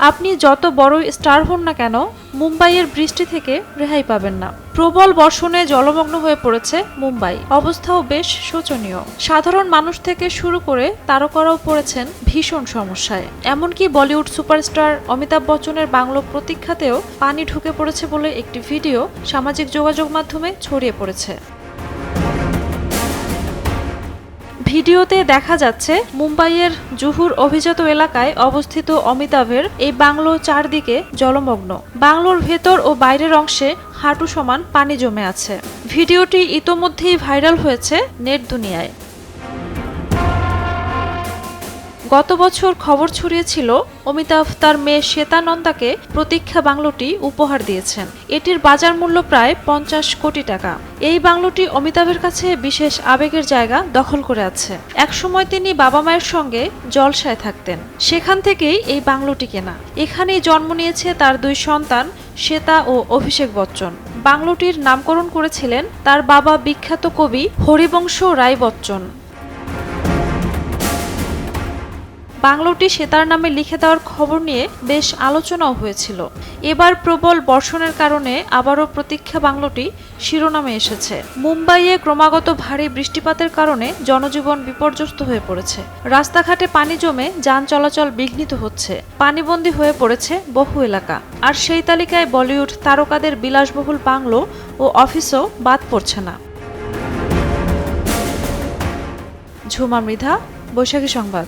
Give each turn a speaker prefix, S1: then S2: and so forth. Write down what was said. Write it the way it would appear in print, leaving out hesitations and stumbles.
S1: আপনি যত বড় স্টার হন না কেন, মুম্বাইয়ের বৃষ্টি থেকে রেহাই পাবেন না। প্রবল বর্ষণে জলমগ্ন হয়ে পড়েছে মুম্বাই। অবস্থাও বেশ শোচনীয়। সাধারণ মানুষ থেকে শুরু করে তারকারাও পড়েছেন ভীষণ সমস্যায়। এমনকি বলিউড সুপারস্টার অমিতাভ বচ্চনের বাংলো প্রতীক্ষাতেও পানি ঢুকে পড়েছে বলে একটি ভিডিও সামাজিক যোগাযোগ মাধ্যমে ছড়িয়ে পড়েছে। ভিডিওতে দেখা যাচ্ছে মুম্বাইয়ের জুহুর অভিজাত এলাকায় অবস্থিত অমিতাভের এই বাংলো চারদিকে জলমগ্ন। বাংলোর ভেতর ও বাইরের অংশে হাঁটু সমান পানি জমে আছে। ভিডিওটি ইতোমধ্যেই ভাইরাল হয়েছে নেট দুনিয়ায়। গত বছর খবর ছড়িয়েছিল অমিতাভ তার মেয়ে শ্বেতা নন্দাকে প্রতীক্ষা বাংলোটি উপহার দিয়েছেন। এটির বাজার মূল্য প্রায় 50 কোটি টাকা। এই বাংলোটি অমিতাভের কাছে বিশেষ আবেগের জায়গা দখল করে আছে। একসময় তিনি বাবা মায়ের সঙ্গে জলসায় থাকতেন। সেখান থেকেই এই বাংলোটি কেনা। এখানেই জন্ম নিয়েছে তার 2 সন্তান শ্বেতা ও অভিষেক বচ্চন। বাংলোটির নামকরণ করেছিলেন তার বাবা বিখ্যাত কবি হরিবংশ রায় বচ্চন। বাংলোটি শ্বেতার নামে লিখে দেওয়ার খবর নিয়ে বেশ আলোচনাও হয়েছিল। এবার প্রবল বর্ষণের কারণে আবারও প্রতীক্ষা বাংলোটি শিরোনামে এসেছে। মুম্বাইয়ে ক্রমাগত ভারী বৃষ্টিপাতের কারণে জনজীবন বিপর্যস্ত হয়ে পড়েছে। রাস্তাঘাটে পানি জমে যান চলাচল বিঘ্নিত হচ্ছে। পানিবন্দী হয়ে পড়েছে বহু এলাকা। আর সেই তালিকায় বলিউড তারকাদের বিলাসবহুল বাংলো ও অফিসও বাদ পড়ছে না। ঝুমা মৃধা, বৈশাখী সংবাদ।